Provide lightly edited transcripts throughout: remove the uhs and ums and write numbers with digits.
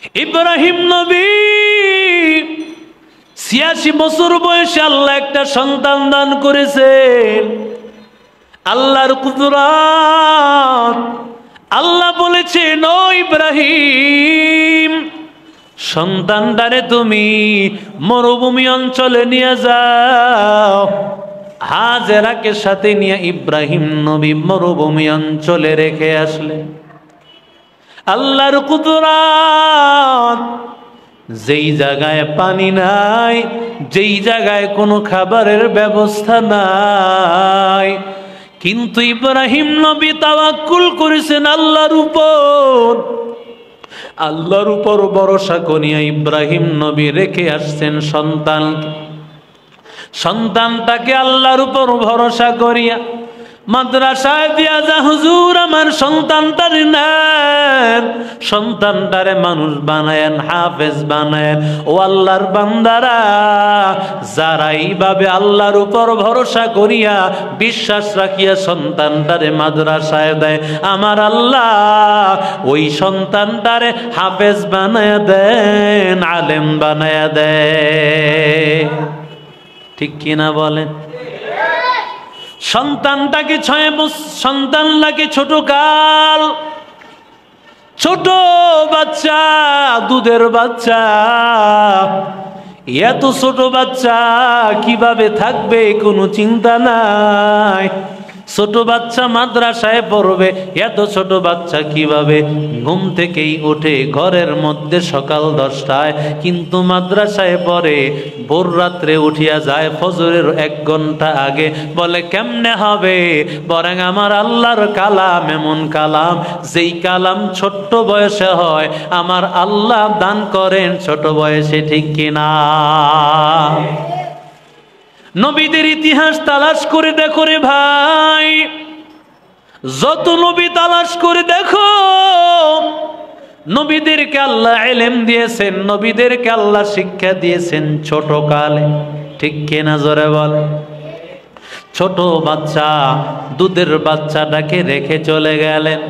ইব্রাহিম নবী ৮৬ বছর বয়সে আল্লাহ একটা সন্তান দান করেছেন। আল্লাহর কুদরত, আল্লাহ বলেছেন ও ইব্রাহিম, সন্তানটারে তুমি মরুভূমি অঞ্চলে নিয়ে যাও। হাজেরাকে সাথে নিয়ে ইব্রাহিম নবী মরুভূমি অঞ্চলে রেখে আসলেন। আল্লাহর কুদরত, যেই জায়গায় পানি নাই, যেই জায়গায় কোনো খাবারের ব্যবস্থা নাই, কিন্তু ইব্রাহিম নবী তাওয়াক্কুল করেছেন আল্লাহর উপর। আল্লাহর উপর ভরসা করিয়া ইব্রাহিম নবী রেখে আসছেন সন্তানটাকে আল্লাহর উপর ভরসা করিয়া মাদ্রাসায় দিয়া যা হুজুর আমার সন্তানটারে নেন, সন্তানটারে মানুষ বানায়েন, হাফেজ বানায়েন। ও আল্লাহর বান্দারা, যারা এইভাবে আল্লাহর উপর ভরসা করিয়া বিশ্বাস রাখিয়া সন্তানটারে মাদ্রাসায় দেয়, আমার আল্লাহ ওই সন্তানটারে হাফেজ বানায়া দেন, আলেম বানায়া দেন। ঠিক কিনা বলেন? সন্তানটাকে সন্তান লাগে ছোট কাল, ছোট বাচ্চা, দুধের বাচ্চা। এত ছোট বাচ্চা কিভাবে থাকবে কোনো চিন্তা নাই। ছোট বাচ্চা মাদ্রাসায় পড়বে, এত ছোট বাচ্চা কিভাবে ঘুম থেকেই ওঠে ঘরের মধ্যে সকাল 10টায়, কিন্তু মাদ্রাসায় পড়ে ভোর রাত্রে উঠিয়া যায় ফজরের 1 ঘন্টা আগে। বলে কেমনে হবে? বরং আমার আল্লাহর কালাম এমন কালাম, যেই কালাম ছোট্ট বয়সে হয়, আমার আল্লাহ দান করেন ছোট বয়সে। ঠিক কিনা? নবীদের ইতিহাস তালাশ করে দেখো রে ভাই, যত নবী তালাশ করে দেখো, নবীদেরকে আল্লাহ ইলম দিয়েছেন, নবীদেরকে আল্লাহ শিক্ষা দিয়েছেন ছোট কালে। ঠিক কিনা? জোরে বল। ছোট বাচ্চা, দুধের বাচ্চাটাকে রেখে চলে গেলেন।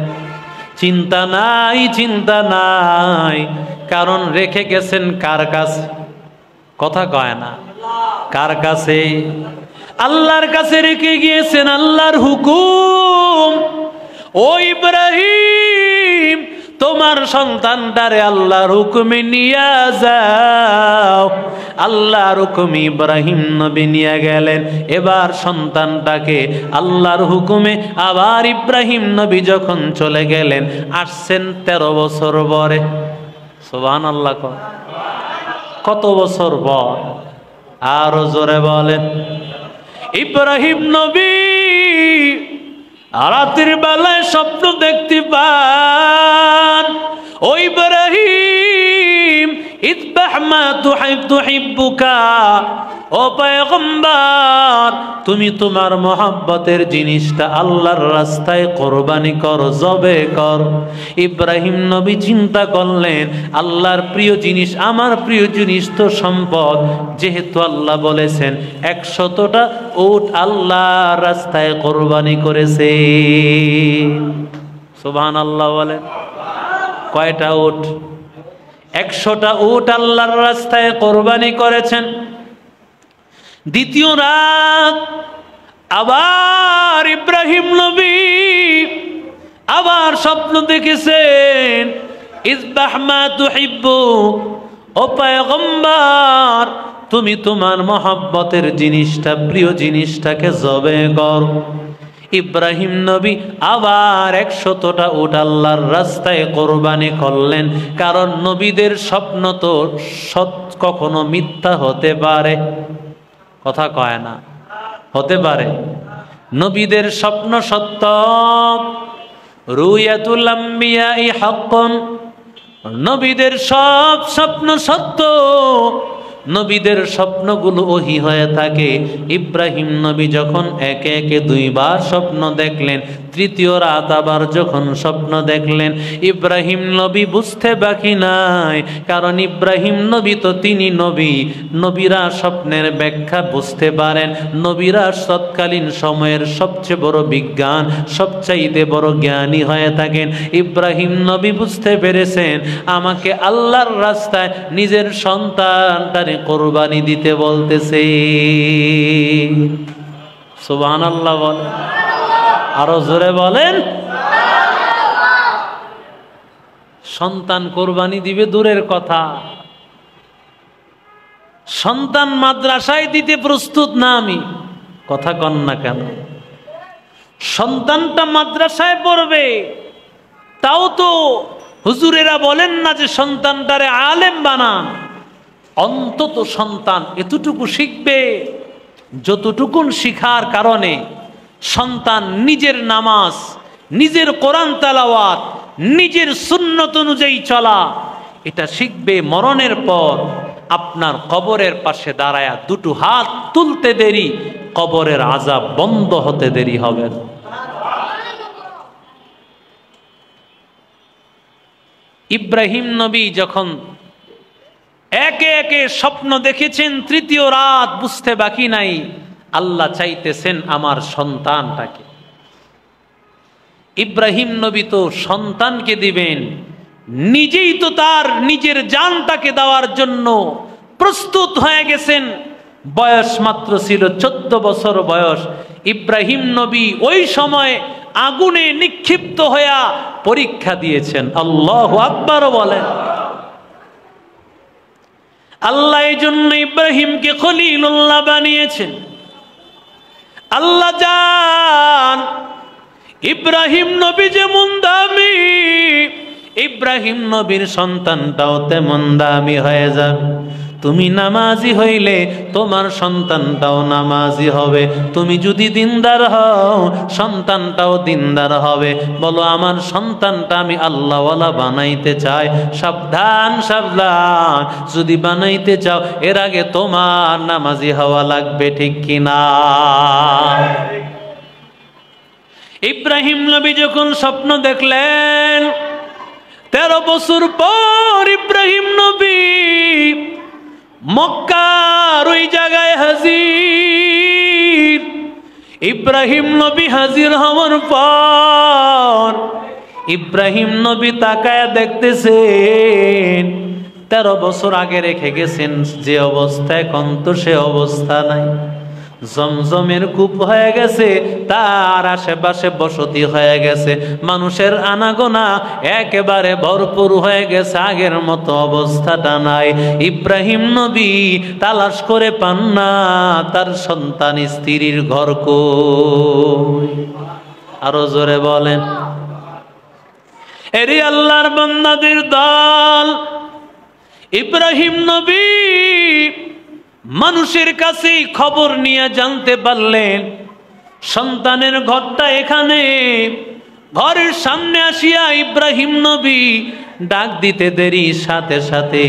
চিন্তা নাই, চিন্তা নাই, কারণ রেখে গেছেন কার কাছে? কথা কয় না। কার কাছে? আল্লাহর কাছে রেখে গিয়েছেন। আল্লাহর হুকুম, ও ইব্রাহিম তোমার সন্তানটারে আল্লাহর হুকুমে নিয়ে যাও। আল্লাহর হুকুমে ইব্রাহিম নবী নিয়ে গেলেন। এবার সন্তানটাকে আল্লাহর হুকুমে আবার ইব্রাহিম নবী যখন চলে গেলেন, আসছেন 13 বছর পরে। সুবহানাল্লাহ। কত বছর পর? আরো জোরে বলেন। ইব্রাহিম নবী রাতের বেলায় স্বপ্ন দেখতে পান, ও ইব্রাহিম ইতবাহ মা তুহিব্বুকা, ও পয়গম্বর তুমি তোমার মহব্বতের জিনিসটা আল্লাহর রাস্তায় কোরবানি করো, জবে কর। ইব্রাহিম নবী চিন্তা করলেন, আল্লাহর প্রিয় জিনিস, আমার প্রিয় জিনিস তো সম্পদ, যেহেতু আল্লাহ বলেছেন 100টা উট আল্লাহর রাস্তায় কোরবানি করেছে। সুবহানাল্লাহ বলেন। কয়টা উট? 100টা উট আল্লাহর রাস্তায় কোরবানি করেছেন। দ্বিতীয় রাত আবার ইব্রাহিম নবী আবার স্বপ্ন দেখেছেন, ইজবাহ মা তুহিব্বু, ও পয়গম্বর তুমি তোমার মহব্বতের জিনিসটা, প্রিয় জিনিসটাকে জবে কর। ইব্রাহিম নবী আবার 100টা উট আল্লাহর রাস্তায় কোরবানি করলেন, কারণ নবীদের স্বপ্ন তো কখনো মিথ্যা হতে পারে। কথা কয় না। হতে পারে। নবীদের স্বপ্ন সত্য। রুয়াতুল আম্বিয়াই হাক্কুন, নবীদের সব স্বপ্ন সত্য। নবীদের স্বপ্নগুলো ওহী হয়ে থাকে। ইব্রাহিম নবী যখন একে একে দুইবার স্বপ্ন দেখলেন, তৃতীয় রাত আবার যখন স্বপ্ন দেখলেন, ইব্রাহিম নবী বুঝতে বাকি নাই, কারণ ইব্রাহিম নবী তো তিনি নবী। নবীরা স্বপ্নের ব্যাখ্যা বুঝতে পারেন, নবীরা তৎকালীন সময়ের সবচেয়ে বড় বিজ্ঞান, সবচাইতে বড় জ্ঞানী হয়ে থাকেন। ইব্রাহিম নবী বুঝতে পেরেছেন আমাকে আল্লাহর রাস্তায় নিজের সন্তানটারে কোরবানি দিতে বলতেছে। সুবহানাল্লাহ বলেন, আরো জোরে বলেন। সন্তান কোরবানি দিবে দূরের কথা, সন্তান মাদ্রাসায় দিতে প্রস্তুত না আমি, কথা কন না কেন? সন্তানটা মাদ্রাসায় পড়বে, তাও তো হুজুরেরা বলেন না যে সন্তানটারে আলেম বানান। অন্তত সন্তান এতটুকু শিখবে যতটুকুন শিখার কারণে সন্তান নিজের নামাজ, নিজের কোরআন তেলাওয়াত, নিজের সুন্নত অনুযায়ী চলা, এটা শিখবে। মরণের পর আপনার কবরের পাশে দাঁড়ায়া দুটো হাত তুলতে দেরি, কবরের আযাব বন্ধ হতে দেরি হবে না। ইব্রাহিম নবী যখন একে একে স্বপ্ন দেখেছেন, তৃতীয় রাত বুঝতে বাকি নাই, আল্লাহ চাইতেছেন আমার সন্তানটাকে। ইব্রাহিম নবী তো সন্তানকে দিবেন, নিজেই তো তার নিজের জানটাকে দেওয়ার জন্য প্রস্তুত হয়ে গেছেন। বয়স মাত্র ছিল 14 বছর বয়স। ইব্রাহিম নবী ওই সময় আগুনে নিক্ষিপ্ত হইয়া পরীক্ষা দিয়েছেন। আল্লাহু আকবার বলেন। আল্লাহ এই জন্য ইব্রাহিমকে খলিলুল্লাহ বানিয়েছেন। আল্লাহ জান ইব্রাহিম নবী যেমন দামি, ইব্রাহিম নবীর সন্তানটাও তেমন দামি হয়ে যাবে। তুমি নামাজি হইলে তোমার সন্তানটাও নামাজি হবে, তুমি যদি দিনদার হও সন্তানটাও দিনদার হবে। বলো আমার সন্তানটা আমি আল্লাহওয়ালা বানাইতে চাই। সাবধান সাবধান, যদি বানাইতে চাও এর আগে তোমার নামাজি হওয়া লাগবে, ঠিক কিনা? ইব্রাহিম নবী যখন স্বপ্ন দেখলেন, 13 বছর পর ইব্রাহিম নবী মক্কার ওই জায়গায় হাজির। ইব্রাহিম নবী হাজির হওয়ার পর ইব্রাহিম নবী তাকায়া দেখতেছেন 13 বছর আগে রেখে গেছেন যে অবস্থা, এখন তো সে অবস্থা নাই। জমজমের কূপ হয়ে গেছে, তার আশেপাশে বসতি হয়ে গেছে, মানুষের আনাগোনা একেবারে ভরপুর হয়ে গেছে, আগের মতো অবস্থাটা নাই। ইব্রাহিম নবী তালাশ করে পান না তার সন্তান স্ত্রীর ঘর কই। আরো জোরে বলেন। এরি আল্লাহর বান্দাদের দল, ইব্রাহিম নবী মানুষের কাছে খবর নিয়ে জানতে পারলেন সন্তানের ঘরটা এখানে। ঘরের সামনে আসিয়া ইব্রাহিম নবী ডাক দিতে দেরি, সাথে সাথে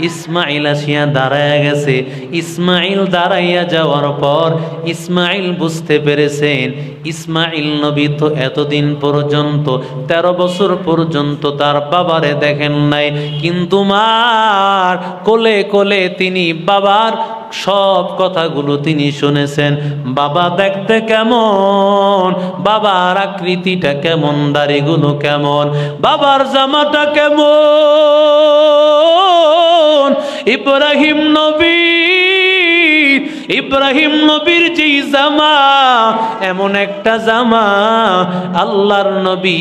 ইসমাইল আসিয়া দাঁড়াইয়া গেছে। ইসমাইল দাঁড়াইয়া যাওয়ার পর ইসমাইল বুঝতে পেরেছেন ইসমাইল নবী তো এতদিন পর্যন্ত 13 বছর পর্যন্ত তার বাবারে দেখেন নাই, কিন্তু মার কোলে কোলে তিনি বাবার সব কথাগুলো তিনি শুনেছেন। বাবা দেখতে কেমন, বাবার আকৃতিটা কেমন, দাড়িগুলো কেমন, বাবার জামাটা কেমন। ইব্রাহিম নবীর যেই জামা, এমন একটা জামা আল্লাহর নবী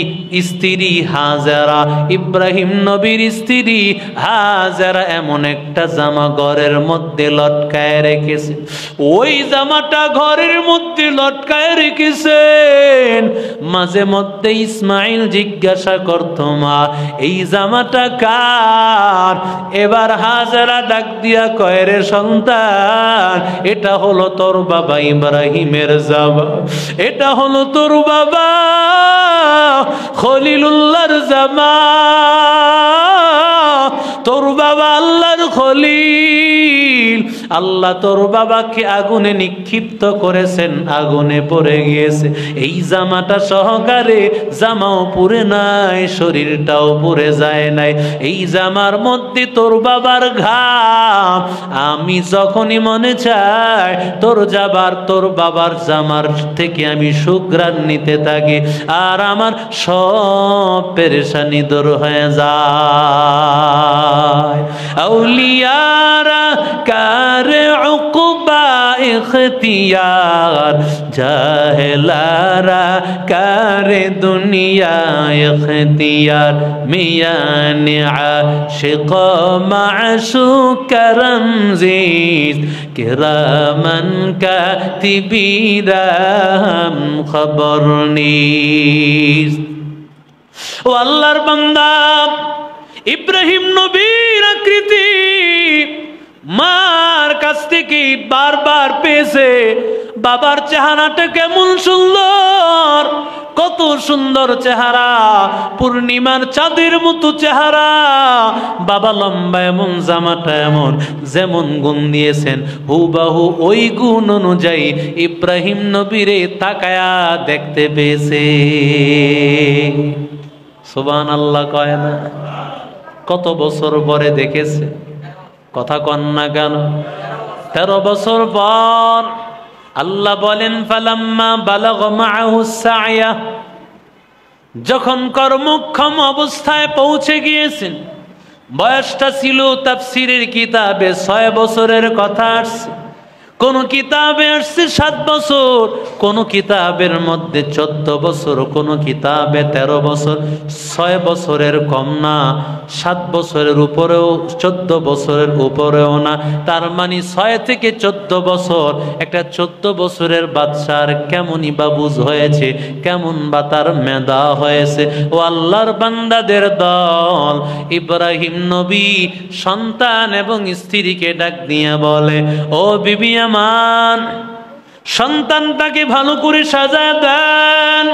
স্ত্রী হাজেরা, ইব্রাহিম নবীর স্ত্রী হাজেরা এমন একটা জামা ঘরের মধ্যে লটকায় রেখেছে। ওই জামাটা ঘরের মধ্যে লটকায় রেখেছেন। মাঝে মধ্যে ইসমাইল জিজ্ঞাসা করত, মা এই জামাটা কার? এবার হাজেরা ডাক দিয়া কয়, রে সন্তান, এটা হলো তোর বাবা ইব্রাহিমের জামা, এটা হলো তোর বাবা খলিলুল্লাহর জামা। তোর বাবা আল্লাহর খলিল, ইসরাফিল, আল্লাহ তোর বাবাকে আগুনে নিক্ষিপ্ত করেছেন, আগুনে পড়ে গিয়েছে। এই জামাটা সহকারে, জামাও পুড়ে নাই, শরীরটাও পুড়ে যায় নাই। এই জামার মধ্যে তোর বাবার ঘাম। আমি যখনই মনে চাই তোর বাবার জামার থেকে আমি সুঘ্রাণ নিতে থাকি, আর আমার সব পেরেশানি দূর হয়ে যায়। আউলিয়ারা কারে উকবা ইখতিয়ার, জাহেলারা কারে দুনিয়া ইখতিয়ার। মিয়ানে আশিক মাশুক রমজিদ, কিরামান কাতিবিরা খবর নিস। ও আল্লাহর বান্দা, ইব্রাহিম নবীর আকৃতি মার কাছ থেকে বারবার পেয়েছে। বাবার চেহারাটা কেমন সুন্দর, কত সুন্দর চেহারা, পূর্ণিমার চাঁদের মতো চেহারা। বাবা লম্বা এমন, জামাটা এমন, যেমন গুণ দিয়েছেন হুবাহু ওই গুণ অনুযায়ী ইব্রাহিম নবীরে তাকায়া দেখতে পেয়েছে। সুবহানাল্লাহ কয় না? কত বছর পরে দেখেছে, কথা কন না কেন? 13 বছর পর আল্লাহ বলেন ফালাম্মা বালাগ মাআহু সা'য়া, যখন কর্মক্ষম অবস্থায় পৌঁছে গিয়েছেন। বয়সটা ছিল তাফসীরের কিতাবে 6 বছরের কথা আসছে, কোন কিতাবে আসছে 7 বছর, কোন কিতাবের মধ্যে 14 বছর, কোন কিতাবে 13 বছর। 6 বছরের কম না, 7 বছরের উপরেও, 14 বছরের উপরেও না। তার মানে 6 থেকে 14 বছর। একটা 14 বছরের বাচ্চার কেমনই বা বুঝ হয়েছে, কেমন বা তার মেধা হয়েছে। ও আল্লাহর বান্দাদের দল, ইব্রাহিম নবী সন্তান এবং স্ত্রীকে ডাক দিয়ে বলে, ও বিবি আমার, সন্তানটাকে ভালো করে সাজায় দেন,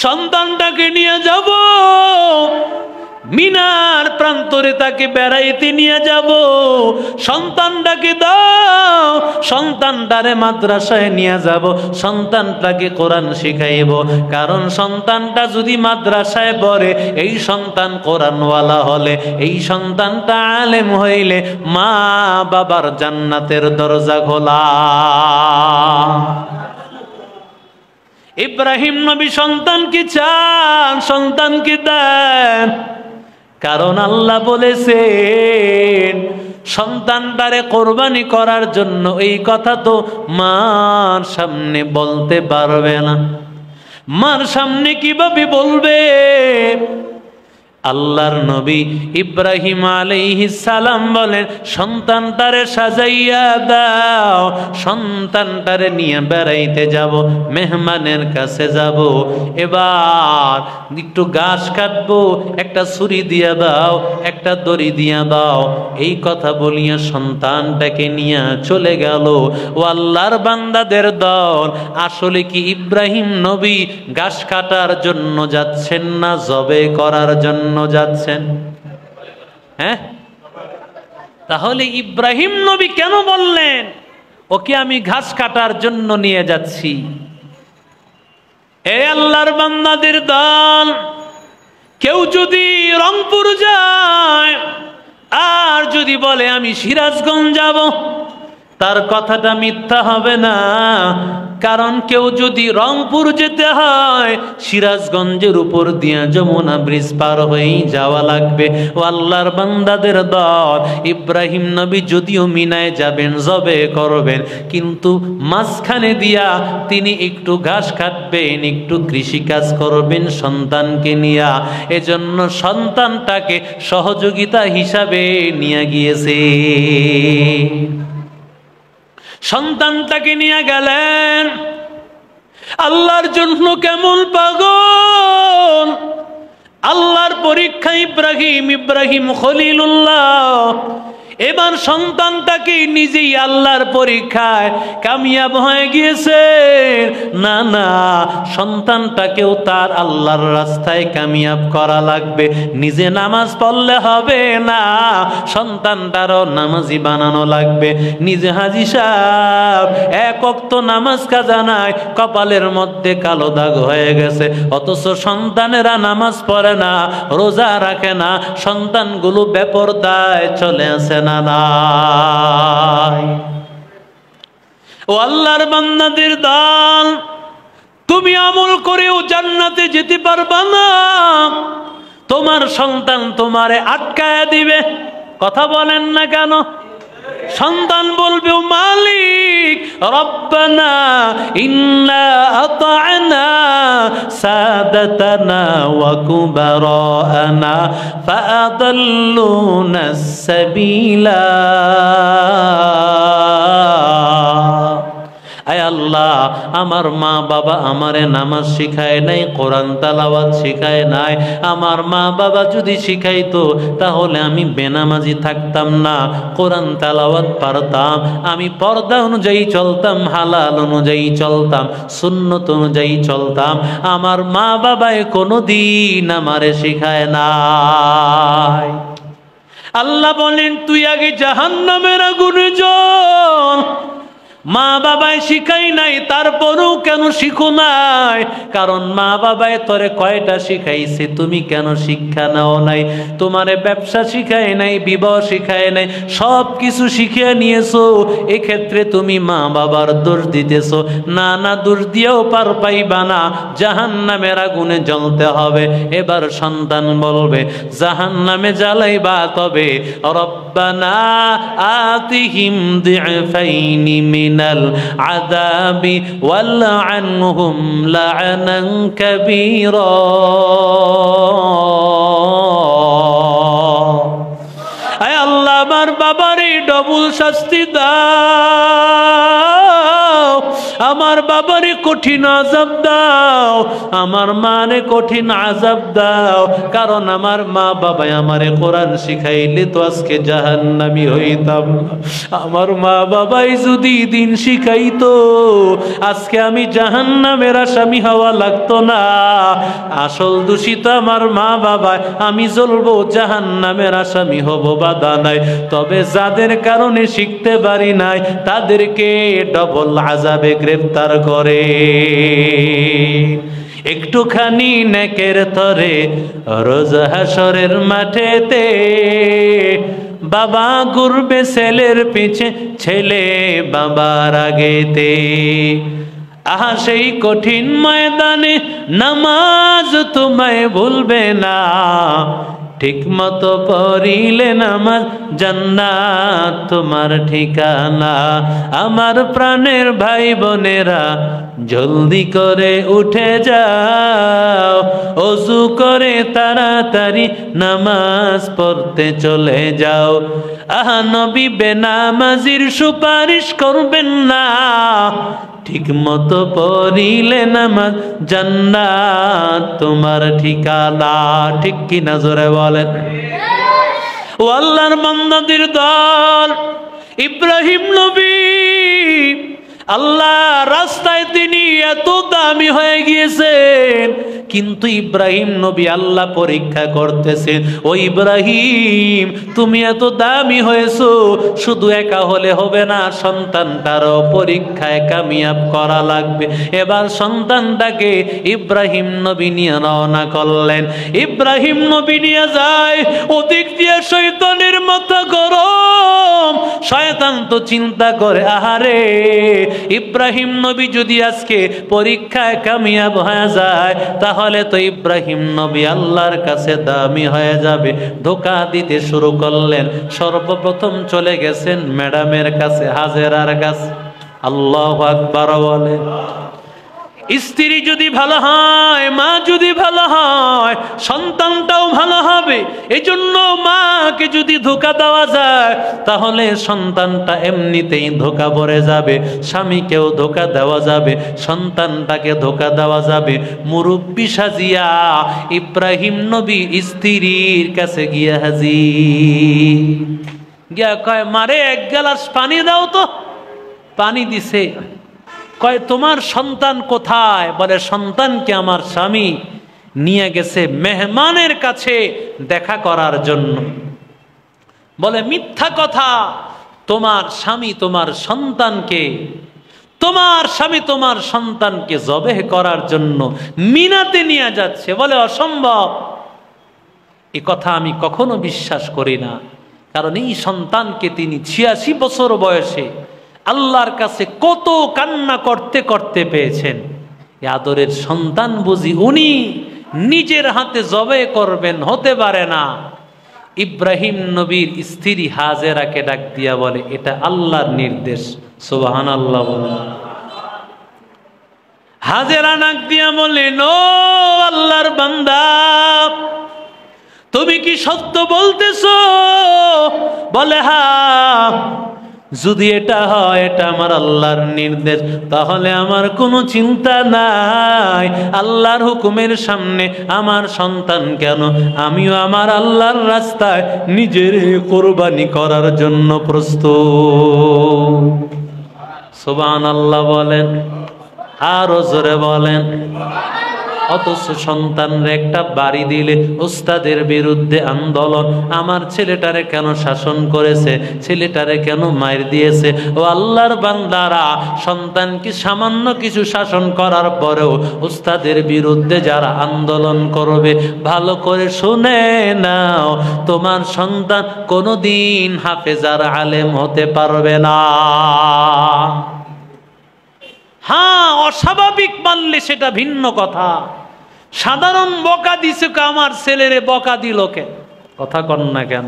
সন্তানটাকে নিয়ে যাব মিনার প্রান্তরে, তাকে বেড়াইতে নিয়ে যাব। সন্তানটাকে দাও, সন্তানটারে মাদ্রাসায় নিয়ে যাব, সন্তানটাকে কোরআন শিখাইব। কারণ সন্তানটা যদি মাদ্রাসায় পড়ে, এই সন্তান কোরআনওয়ালা হলে, এই সন্তানটা আলেম হইলে মা বাবার জান্নাতের দরজা খোলা। ইব্রাহিম নবী সন্তানকে চান, সন্তানকে দেন। কারণ আল্লাহ বলেছেন সন্তানটারে কোরবানি করার জন্য। এই কথা তো মার সামনে বলতে পারবে না। মার সামনে কিভাবে বলবে? আল্লাহর নবী ইব্রাহিম আলাইহিস সালাম বলেন, সন্তানটারে সাজাইয়া দাও, সন্তানটারে নিয়ে বেড়াইতে যাব, মেহমানের কাছে যাব। এবার একটু ঘাস কাটবো, একটা ছুরি দিয়া দাও, একটা দড়ি দিয়া দাও। এই কথা বলিয়া সন্তানটাকে নিয়ে চলে গেল। ও আল্লাহর বান্দাদের দল, আসলে কি ইব্রাহিম নবী ঘাস কাটার জন্য যাচ্ছেন না জবে করার জন্য যাচ্ছেন? হ্যাঁ, তাহলে ইব্রাহিম নবী কেন বললেন ওকে আমি ঘাস কাটার জন্য নিয়ে যাচ্ছি? এ আল্লাহর বান্দাদের দল, কেউ যদি রংপুর যায় আর যদি বলে আমি সিরাজগঞ্জ যাব, তার কথাটা মিথ্যা হবে না। কারণ কেউ যদি রংপুর যেতে হয়, সিরাজগঞ্জের উপর দিয়া যমুনা ব্রিজ পার হয়েই যাওয়া লাগবে। ও আল্লাহর বান্দাদের দল, ইব্রাহিম নবী যদিও মিনায় যাবেন, জবে করবেন, কিন্তু মাঝখানে দিয়া তিনি একটু ঘাস কাটবেন, একটু কৃষিকাজ করবেন সন্তানকে নিয়া। এজন্য সন্তানটাকে সহযোগিতা হিসাবে নিয়ে গিয়েছে। সন্তানটাকে নিয়ে গেলেন। আল্লাহর জন্য কেমন পাগল! আল্লাহর পরীক্ষা ইব্রাহিম খলিলুল্লাহ। এবার সন্তানটা কি নিজেই আল্লাহর পরীক্ষায় কামিয়াব হয়ে গিয়েছে? না না, সন্তানটাকেও তার আল্লাহর রাস্তায় কামিয়াব করা লাগবে। নিজে নামাজ পড়লে হবে না, সন্তানটারও নামাজি বানানো লাগবে। নিজে হাজি সাহেব এক ওয়াক্ত নামাজ কাজা নাই, কপালের মধ্যে কালো দাগ হয়ে গেছে, অথচ সন্তানেরা নামাজ পড়ে না, রোজা রাখে না, সন্তানগুলো বেপরদায় চলে আসে না নাই। ও আল্লাহর বান্দাদের দল, তুমি আমল করেও জান্নাতে যেতে পারবা না, তোমার সন্তান তোমারে আটকায় দিবে। কথা বলেন না কেন? সন্তান বলবে, ও মালিক রব্বানা ইন্না আতা'না সাদাতানা ওয়া কুবারানা ফাআদাল্লুনা সাবিলা। আয় আল্লাহ, আমার মা বাবা আমারে নামাজ শিখায় নাই, কোরআন তেলাওয়াত শিখায় নাই। আমার মা বাবা যদি শিখাইতো তাহলে আমি বেনামাজি থাকতাম না, কোরআন তেলাওয়াত পারতাম, আমি পর্দা অনুযায়ী চলতাম, হালাল অনুযায়ী চলতাম, সুন্নত অনুযায়ী চলতাম। আমার মা বাবায় কোনোদিন আমারে শিখায় নাই। আল্লাহ বলেন, তুই আগে জাহান্নামের আগুনে জ্বল। মা বাবায় শিখাই নাই, তারপরেও কেন শিখো নাই? কারণ মা বাবায় তোরে কয়টা শিখাইছে, তুমি কেন শিক্ষা নাও নাই? তোমারে ব্যবসা শিখায় নাই, বিবাহ শিখায় নাই, সব কিছু শিখিয়ে নিয়েছো, এক্ষেত্রে তুমি মা বাবার দোষ দিতেছো। না না, দোষ দিয়েও পার পাইবা না, জাহান্নামের আগুনে জ্বলতে হবে। এবার সন্তান বলবে, জাহান্নামে জ্বালাইবা তবে রব্বানা আতিহিম দি'ফাইনি মিনাল আযাবি ওয়ালআনহুম লা'নান কাবীরা। আয় আল্লাহ, আমার বাবারে ডবল শাস্তি দাও, আমার বাবারে কঠিন আযাব দাও, আমার মারে কঠিন আযাব দাও। কারণ আমার মা বাবা আমারে কোরআন শিখাইলে তো আজকে জাহান্নামী হইতাম না। আমার মা বাবাই যদি দিন শিখাইতো, আজকে আমি জাহান্নামের আসামি হওয়া লাগতো না। আসল দূষিত আমার মা বাবা, আমি জ্বলবো, জাহান্নামের আসামি হব, বাধা নাই। তবে যাদের কারণে শিখতে পারি নাই, তাদেরকে ডবল আযাবে গ্রেফতার করে। একটুখানি নেকের তরে রোজ হাসরের মাঠেতে, বাবা ঘুরবে ছেলের পিছে, ছেলে বাবার আগেতে। আহা সেই কঠিন ময়দানে নামাজ তোমায় ভুলবে না, ঠিক মতো পড়িলে নামাজ জান্নাত তোমার ঠিকানা। আমার প্রাণের ভাই বোনেরা, জলদি করে উঠে যাও, ওযু করে তাড়াতাড়ি নামাজ পড়তে চলে যাও। আহা নবী বেনামাজির সুপারিশ করবেন না, ঠিক মতো পড়িলে নামাজ জান্নাত তোমার ঠিকানা। ঠিক কি না, জোরে বলেন। ও আল্লাহর বান্দাদের দল, ইব্রাহিম নবী আল্লাহ রাস্তায় তিনি এত দামি হয়ে গিয়েছেন, কিন্তু ইব্রাহিম নবী আল্লাহ পরীক্ষা করতেছেন, ও ইব্রাহিম তুমি এত দামি হয়েছো, শুধু একা হলে হবে না, সন্তানটারও পরীক্ষায় কামিয়াব করা লাগবে। এবার সন্তানটাকে ইব্রাহিম নবী নিয়ে রওনা করলেন। ইব্রাহিম নবী নিয়ে যায়, ওদিক দিয়ে শয়তানের মাথা গরম। শয়তান তো চিন্তা করে, আহারে ইব্রাহিম নবী যদি আজকে পরীক্ষায় কামিয়াব হয়ে যায়, তাহলে তো ইব্রাহিম নবী আল্লাহর কাছে দামি হয়ে যাবে। ধোঁকা দিতে শুরু করলেন। সর্বপ্রথম চলে গেছেন ম্যাডামের কাছে, হাজেরার কাছে। আল্লাহু আকবার বলে। স্ত্রী যদি ভালো হয়, মা যদি ভালো হয়, সন্তানটাও ভালো হবে। এজন্য মাকে যদি ধোঁকা দেওয়া যায়, তাহলে সন্তানটা এমনিতেই ধোঁকা পড়ে যাবে। স্বামীকেও ধোঁকা দেওয়া যাবে, সন্তানটাকে ধোঁকা দেওয়া যাবে। মুরব্বি সাজিয়া ইব্রাহিম নবী স্ত্রীর কাছে গিয়া হাজির। গিয়া কয় মারে এক গ্লাস পানি দাও তো। পানি দিছে। কয় তোমার সন্তান কোথায়? বলে সন্তানকে আমার স্বামী নিয়ে গেছে মেহমানের কাছে দেখা করার জন্য। বলে মিথ্যা কথা, তোমার স্বামী তোমার সন্তানকে, তোমার স্বামী তোমার সন্তানকে জবেহ করার জন্য মিনাতে নিয়ে যাচ্ছে। বলে অসম্ভব, এ কথা আমি কখনো বিশ্বাস করি না। কারণ এই সন্তানকে তিনি ৮৬ বছর বয়সে আল্লাহর কাছে কত কান্না করতে করতে পেয়েছেন। এ আদরের সন্তান বুঝি উনি নিজের হাতে জবে করবেন? হতে পারে না। ইব্রাহিম নবীর স্ত্রী হাজেরাকে ডাক দিয়া বলে এটা আল্লাহর নির্দেশ। সুবহানাল্লাহ বলে। হাজেরা ডাক দিয়া বলেন ও আল্লাহর বান্দা, তুমি কি সত্য বলতেছো? বলে হ্যাঁ। যদি এটা হয়, এটা আমার আল্লাহর নির্দেশ, তাহলে আমার কোনো চিন্তা নাই। আল্লাহর হুকুমের সামনে আমার সন্তান কেন, আমিও আমার আল্লাহর রাস্তায় নিজের কোরবানি করার জন্য প্রস্তুত। সুবহানাল্লাহ বলেন, আরো জোরে বলেন। অথচ সন্তানরে একটা বাড়ি দিলে ওস্তাদের বিরুদ্ধে আন্দোলন, আমার ছেলেটারে কেন শাসন করেছে, ছেলেটারে কেন মার দিয়েছে। ও আল্লাহর বান্দারা, সন্তানকে সামান্য কিছু শাসন করার পরেও ওস্তাদের বিরুদ্ধে যারা আন্দোলন করবে, ভালো করে শুনে নাও, তোমার সন্তান কোনোদিন হাফেজার আলেম হতে পারবে না। হ্যাঁ, অস্বাভাবিক মানলে সেটা ভিন্ন কথা। সাধারণ বকা দিছে, আমার ছেলেরে বকা দিল কে? কথা কন না কেন?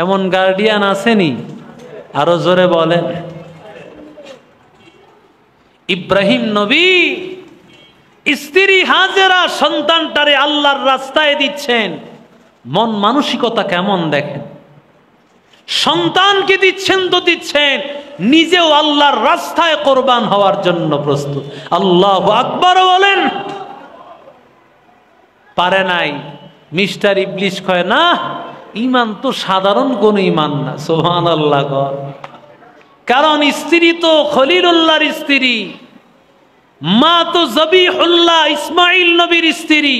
এমন গার্ডিয়ান আসেনি? আরো জোরে বলেন। ইব্রাহিম নবী স্ত্রী হাজেরা সন্তানটারে আল্লাহর রাস্তায় দিচ্ছেন। মন মানসিকতা কেমন দেখেন। সন্তানকে দিচ্ছেন তো দিচ্ছেন, নিজেও আল্লাহর রাস্তায় কোরবান হওয়ার জন্য প্রস্তুত। আল্লাহু আকবার বলেন। পারে নাই। মিস্টার ইবলিস কয় না, ইমান তো সাধারণ কোন ইমান না। সুবহানাল্লাহ। কারণ স্ত্রী তো খলিলুল্লাহর স্ত্রী, মা তো জবিহুল্লাহ ইসমাইল নবীর স্ত্রী।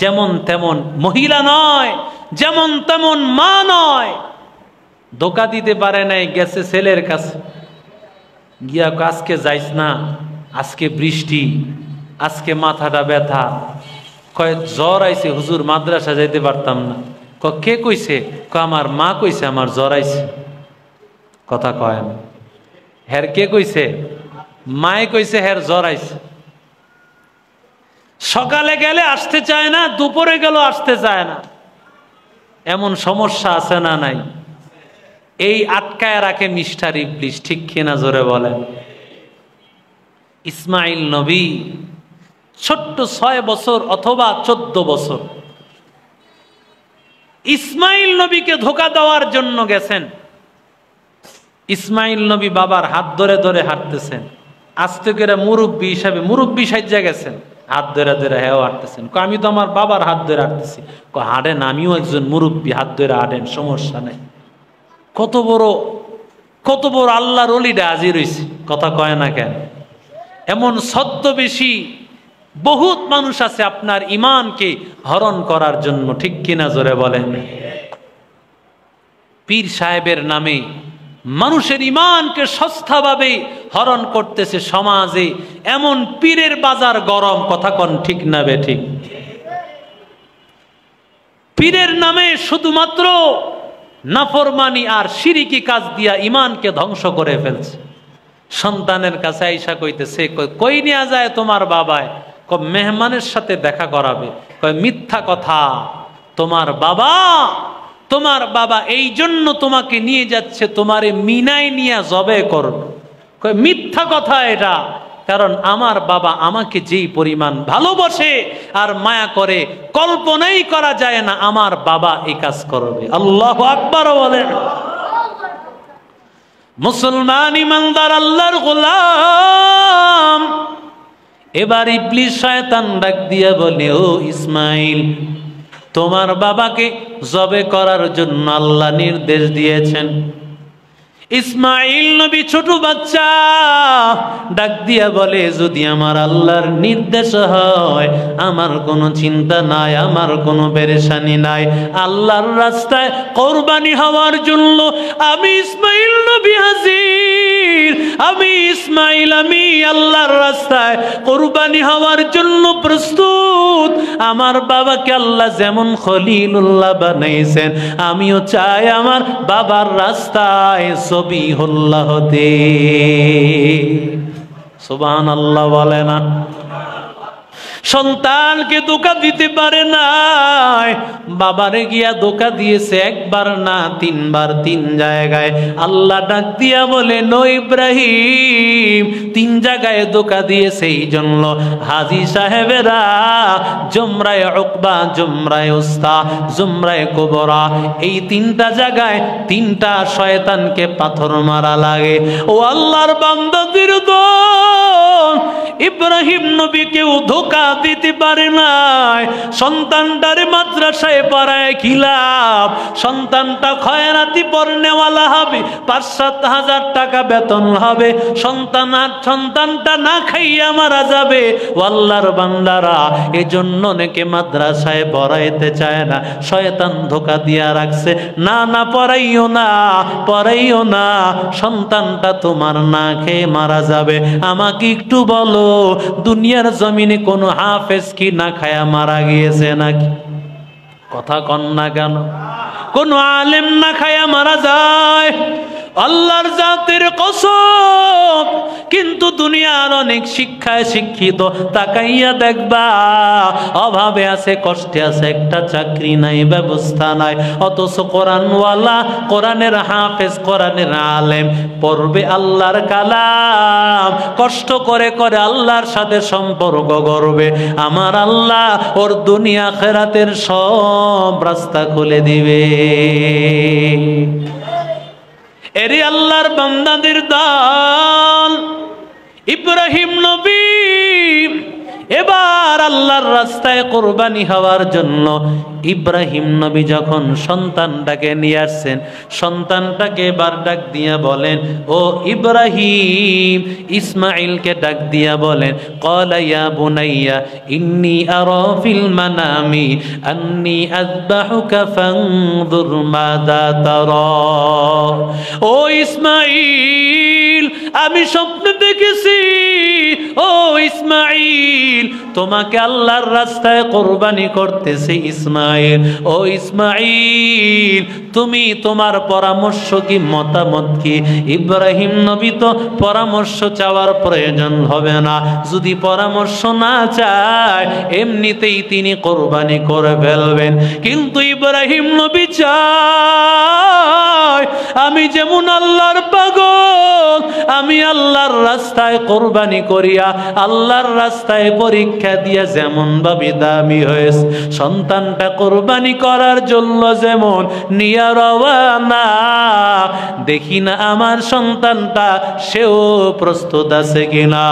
যেমন তেমন মহিলা নয়, যেমন তেমন মা নয়। ধোকা দিতে পারে নাই, গেছে ছেলের কাছে গিয়া আজকে যাইস না, আজকে বৃষ্টি, আজকে মাথাটা ব্যথা। কয় জ্বর আইছে হুজুর, মাদ্রাসা যাইতে পারতাম না। কে কইছে? আমার মা কইছে আমার জ্বর আইছে। কথা কয় না। হের কে কইছে? মায়ে কইছে হের জ্বর আইছে। সকালে গেলে আসতে চায় না, দুপুরে গেল আসতে চায় না। এমন সমস্যা আছে না নাই? এই আটকায় রাখে মিস্টার ইবলিস। ঠিক কিনা জোরে বলেন। ইসমাইল নবী ছোট্ট 6 বছর অথবা 14 বছর ইসমাইল নবীকে ধোকা দেওয়ার জন্য গেছেন। ইসমাইল নবী বাবার হাত ধরে ধরে হাঁটতেছেন। আস্তে করে মুরব্বী হিসাবে মুরব্বী সাজ্জা গেছেন, হাত ধরে ধরে হেও হাঁটতেছেন। আমি তো আমার বাবার হাত ধরে হাঁটতেছি। হাঁটেন, আমিও একজন মুরব্বী, হাত ধরে হাঁটেন, সমস্যা নেই। কত বড় আল্লাহর ওলিটা হাজির হইছে। কথা কয় না কেন? এমন ছদ্মবেশী বহুত মানুষ আছে আপনার ইমানকে হরণ করার জন্য। ঠিক কিনা জোরে বলেন। পীর সাহেবের নামে মানুষের ইমানকে সস্তাভাবে হরণ করতেছে সমাজে। এমন পীরের বাজার গরম। কথা কন ঠিক না বে ঠিক? পীরের নামে শুধুমাত্র নাফরমানি আর শিরিকি কাজ দিয়া ইমানকে ধ্বংস করে ফেলছে। সন্তানের কাছে আইসা কইতেছে, কই নিয়ে যায় তোমার বাবায়? মেহমানের সাথে দেখা করাবে। কয় মিথ্যা কথা, তোমার বাবা এই জন্য তোমাকে নিয়ে যাচ্ছে, তোমারে মিনায় নিয়ে জবে করবে। কয় মিথ্যা কথা এটা, কারণ আমার বাবা আমাকে যেই পরিমাণ ভালোবাসে আর মায়া করে, কল্পনাই করা যায় না আমার বাবা এই কাজ করবে। আল্লাহু আকবার বলেন। মুসলমান ইমানদার আল্লাহর গোলাম। এবার ইবলিস শয়তান ডাক দিয়া বলে, ও ইসমাইল, তোমার বাবাকে জবে করার জন্য আল্লাহ নির্দেশ দিয়েছেন। ইসমাইল নবী ছোট বাচ্চা ডাক দিয়া বলে, যদি আমার আল্লাহর নির্দেশ হয় আমার কোনো চিন্তা নাই, আমার কোনো পেরেশানি নাই। আল্লাহর রাস্তায় কোরবানি হওয়ার জন্য আমি ইসমাইল নবী হাজির, আমি ইসমাইল, আমি আল্লাহর রাস্তায় কোরবানি হওয়ার জন্য প্রস্তুত। আমার বাবাকে আল্লাহ যেমন খলিলুল্লাহ বানাইছেন, আমিও চাই আমার বাবার রাস্তায় সবিহুল্লাহ হতে। সুবহানাল্লাহ বলে না? সন্তানকে ধোঁকা দিতে পারে নাই, বাবারে গিয়া ধোঁকা দিয়েছে একবার না তিনবার, তিন জায়গায়। আল্লাহ ডাক দিয়া বলে, নো ইব্রাহিম, তিন জায়গায় ধোঁকা দিয়েছে। এই জন্য হাজী সাহেবেরা জমরায়ে উকবা, জমরায়ে উস্তা, জমরায়ে কুবরা, এই তিনটা জায়গায় তিনটা শয়তানকে পাথর মারা লাগে। ও আল্লাহর বান্দাদের দল, ইব্রাহিম নবীকেও ধোঁকা দিতে পারে নাই। সন্তানটারে মাদ্রাসায় পড়ায় কি লাভ? সন্তানটা খয়রাতি পড়নেওয়ালা হবে, ৫-৭ হাজার টাকা বেতন হবে, সন্তানটা না খাইয়া মারা যাবে। আল্লাহর বান্দারা এজন্য অনেকে মাদ্রাসায় পড়াইতে চায় না, শয়তান ধোঁকা দিয়া রাখছে। না না, পড়াইও না, পড়াইও না, সন্তানটা তোমার না খেয়ে মারা যাবে। আমাকে একটু বলো, দুনিয়ার জমিনে কোন হাফেজ কি না খায়া মারা গিয়েছে নাকি? কথা কন না কেন? কোন আলেম না খায়া মারা যায়? আল্লাহর জাতের কসম। কিন্তু দুনিয়ার অনেক শিক্ষায় শিক্ষিত, তাকাইয়া দেখবা অভাবে আছে, কষ্টে আছে, একটা চাকরি নাই, ব্যবস্থা নাই। অথচ কোরআনওয়ালা, কোরআনের হাফেজ, কোরআনের আলেম পড়বে আল্লাহর কালাম, কষ্ট করে করে আল্লাহর সাথে সম্পর্ক করবে। আমার আল্লাহ ওর দুনিয়া আখিরাতের সব রাস্তা খুলে দিবে। এরে আল্লাহর বান্দাদের দল, ইব্রাহিম নবী এবার আল্লাহর রাস্তায় কোরবানি হওয়ার জন্য ইব্রাহিম নবী যখন সন্তানটাকে নিয়ে আসছেন, সন্তানটাকে এবার ডাক দিয়া বলেন, ও ইব্রাহিম, ইসমাইলকে ডাক দিয়া বলেন, ক্বালা ইয়া বুনাইয়া ইন্নী আরা ফিল মানামি আন্নী আযবাহুকা ফানজুর মাযা তারা। ও ইসমাইল, আমি স্বপ্নে দেখেছি, ও ইসমাইল, তোমাকে আল্লাহর রাস্তায় কোরবানি করতেছি। ইসমাইল, ও ইসমাইল, তুমি তোমার পরামর্শ কি, মতামত কি? ইব্রাহিম নবী তো পরামর্শ চাওয়ার প্রয়োজন হবে না, যদি পরামর্শ না চায় এমনিতেই তিনি কোরবানি করে ফেলবেন। কিন্তু ইব্রাহিম নবী চায়, আমি যেমন আল্লাহর পাগল, আমি আল্লাহর রাস্তায় কোরবানি করিয়া আল্লাহর রাস্তায় পরীক্ষা দিয়া যেমন ভাবে দামি হয়েছে, সন্তানটা কোরবানি করার জন্য যেমন নিয়া রওয়ানা, দেখি না আমার সন্তানটা সেও প্রস্তুত আছে কিনা।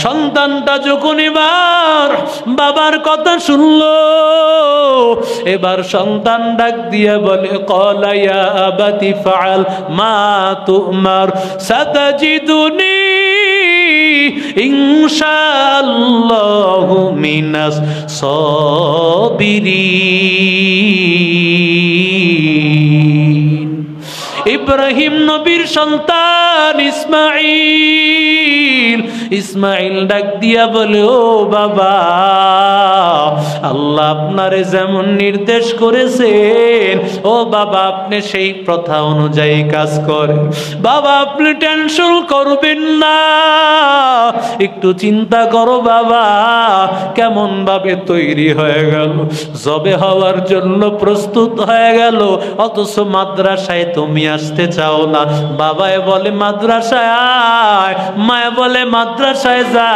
সন্তানটা যখন এবার বাবার কথা শুনলো, এবার সন্তান ডাক দিয়া বলে, ক্বালা ইয়া আবাতি ফাআল মা তুমার সাতাজিদুনি ইনশাআল্লাহু মিনাস সাবিরিন। ইব্রাহিম নবীর সন্তান ইসমাইল, ইসমাইল ডাক দিয়া বলে, ও বাবা, আল্লাহ আপনারে যেমন নির্দেশ করেছেন, ও বাবা আপনি সেই প্রথা অনুযায়ী কাজ করেন। বাবা আপনি টেনশন করবেন না, একটু চিন্তা করো বাবা, কেমন ভাবে তৈরি হয়ে গেল, জবে হওয়ার জন্য প্রস্তুত হয়ে গেল, অথচ মাদ্রাসায় তুমি আসতে চাও না? বাবায় বলে মাদ্রাসায় আয়, মায়া বলে মাদ্রাসায় যা,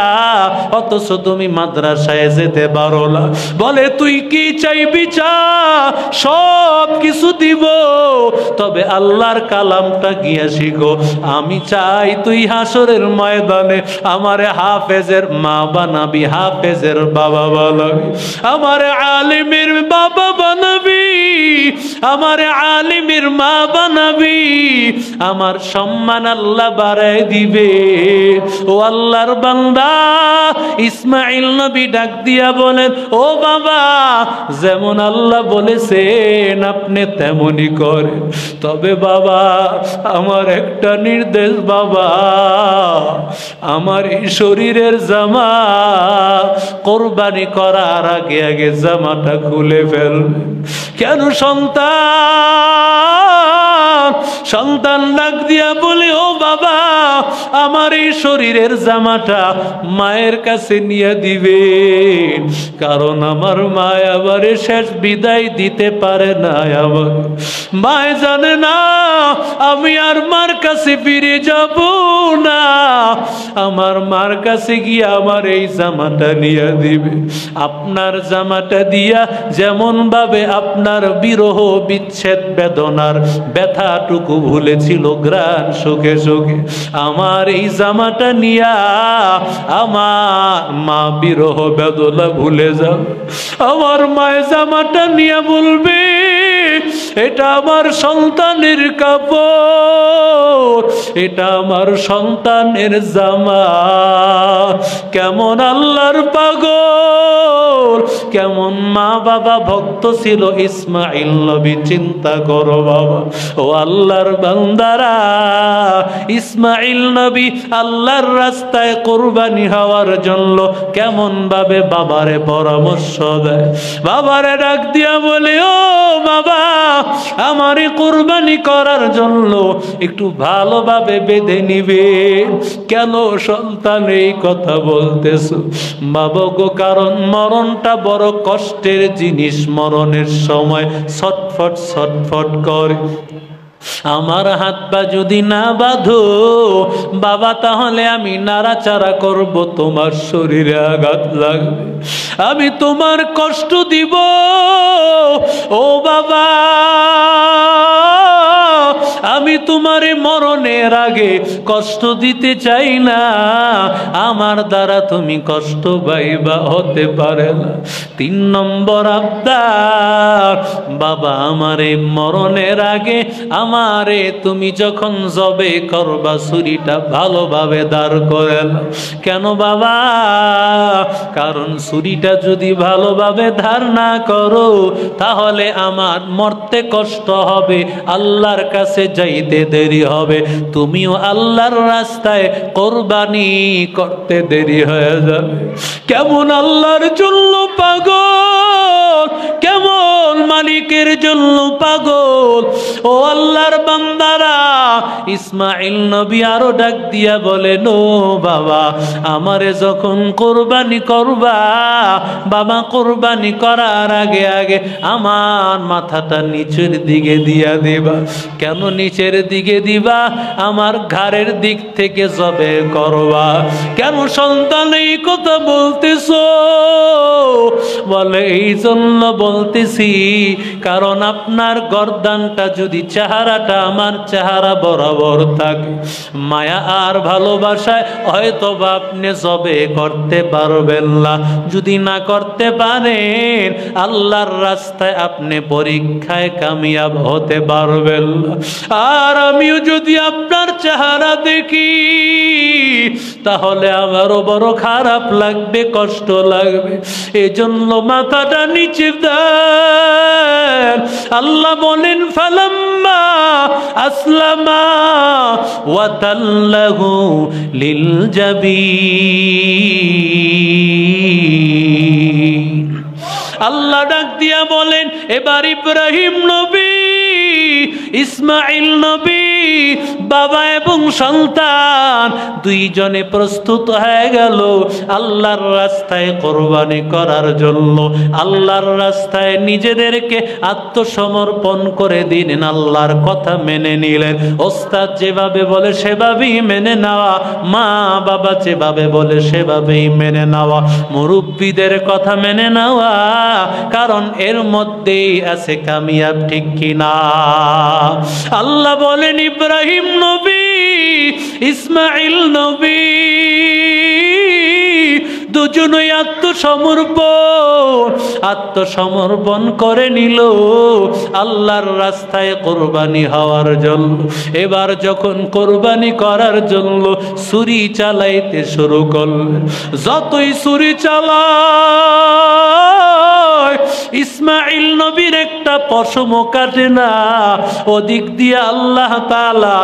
অথচ তুমি মাদ্রাসায় যেতে পারো না। বলে তুই কি চাইবি চা, সব কিছু দিব, তবে আল্লাহর কালামটা গিয়া শিখো। আমি চাই তুই হাসরের ময়দানে আমারে হাফেজের মা বানাবি, হাফেজের বাবা বানাবি, আমারে আলিমের বাবা বানাবি, আমারে আলিমের মা বানাবি, আমার সম্মান আল্লাহ বাড়ায় দিবে। ও আল্লাহর বান্দা, ইসমাইল নবী ডাক দিয়া বলেন, ও বাবা, যেমন আল্লাহ বলেছেন আপনি তেমনই করেন, তবে বাবা আমার একটা নির্দেশ বাবা, আমার এই শরীরের জামা কোরবানি করার আগে আগে জামাটা খুলে ফেলবে। কেন সন্তান? সন্তান ডাক দিয়া বলে, ও বাবা, আমার এই শরীরের জামাটা মায়ের কাছে নিয়ে দিবে, কারণ আমার মা আবার শেষ বিদায় দিতে পারে না। আমার মায় জানে না আমি আর মার কাছে ফিরে যাব না, আমার মার কাছে গিয়ে আমার এই জামাটা নিয়ে দিবে। আপনার জামাটা দিয়া যেমন ভাবে আপনার বিরহ বিচ্ছেদ বেদনার ব্যথাটুকু ভুলেছিল গ্রাণ সুখে সুখে, আমার এই জামাটা নিয়া আমার মা বিরহ বেদনা ভুলে যাও। আমার মায়ের জামাটা নিয়ে বলবে, এটা আমার সন্তানের কাপড়, এটা আমার সন্তানের জামা। কেমন আল্লাহর পাগল, কেমন মা বাবা ভক্ত ছিল ইসমাইল নবী, চিন্তা করো বাবা। ও আল্লাহর বান্দারা, ইসমাইল নবী আল্লাহর রাস্তায় কোরবানি হওয়ার জন্য কেমন ভাবে বাবারে পরামর্শ দেয়। বাবারে ডাক দিয়া বলে, ও বাবা, আমারে কোরবানি করার জন্য একটু ভালোভাবে বেঁধে নিবে। কেন সন্তান এই কথা বলতেছো? বাবা গো, কারণ মরণটা বড় কষ্টের জিনিস, মরণের সময় ছটফট ছটফট করে। আমার হাত পা যদি না বাঁধো বাবা, তাহলে আমি নাড়াচাড়া করব, তোমার শরীরে আঘাত লাগবে, আমি তোমার কষ্ট দিব। ও বাবা, আমি তোমারে মরণের আগে কষ্ট দিতে চাই না, আমার দ্বারা তুমি কষ্ট পাইবা, হতে পারে না। 3 নম্বর আবদার, বাবা আমারে মরণের আগে আমারে তুমি যখন জবে করবা ছুরিটা ভালোভাবে দাঁড় করে নাও। কেন বাবা? কারণ ছুরিটা যদি ভালোভাবে ধার না করো তাহলে আমার মরতে কষ্ট হবে, আল্লাহর কাছে যাইতে দেরি হবে, তুমিও আল্লাহর রাস্তায় কোরবানি করতে দেরি হয়ে যাবে। কেমন আল্লাহর জন্য পাগল, কেমন মালিকের জন্য পাগল। ও আল্লাহর বান্দারা, ইসমাইল নবী আরো ডাক দিয়া বলেন, ও বাবা, আমারে যখন কোরবানি করবা বাবা, কোরবানি করার আগে আগে আমার মাথাটা নিচের দিকে দিয়া দিবা। কেন নিচের দিকে দিবা? আমার ঘাড়ের দিক থেকে জবে করবা। কেন সন্তান এই কথা বলতেছো? বলে এই জন্য বলতেছি, কারণ আপনার গর্দানটা যদি চেহারাটা আমার চেহারা বরাবর থাকে, মায়া আর ভালোবাসায় হয়তো বা আপনি জবে করতে পারবেন না। যদি না করতে পারেন আল্লাহর রাস্তায় আপনি পরীক্ষায় কামিয়াব হতে পারবেন না। আর আমিও যদি আপনার চেহারা দেখি তাহলে আমারও বড় খারাপ লাগবে, কষ্ট লাগবে। এজন্য মাথাটা নিচে দেন। আল্লাহ বলেন, ফালাম্মা আসলামা ওয়া তাল্লাহু লিল জাবিন। আল্লাহ ডাক দিয়া বলেন, এবার ইব্রাহিম নবী, ইসমাইল নবী বাবা এবং সন্তান দুইজনে প্রস্তুত হয়ে গেল আল্লাহর রাস্তায় কোরবানি করার জন্য। আল্লাহর রাস্তায় নিজেদেরকে আত্মসমর্পণ করে দিলেন, আল্লাহর কথা মেনে নিলেন। ওস্তাদ যেভাবে বলে সেভাবেই মেনে নেওয়া, মা বাবা যেভাবে বলে সেভাবেই মেনে নেওয়া, মুরব্বীদের কথা মেনে নেওয়া, কারণ এর মধ্যেই আছে কামিয়াব, ঠিক কিনা? আল্লাহ বলেন ইব্রাহিম নবী, ইসমাইল নবী দুজনই আত্মসমর্পণ করে নিল আল্লাহর রাস্তায় কোরবানি হওয়ার জন্য। এবার যখন কোরবানি করার জন্য ছুরি চালাইতে শুরু করলেন, যতই ছুরি চালায় ইসমাইল নবীর একটা পশমও কাটে না। ওদিক দিয়ে আল্লাহ তাআলা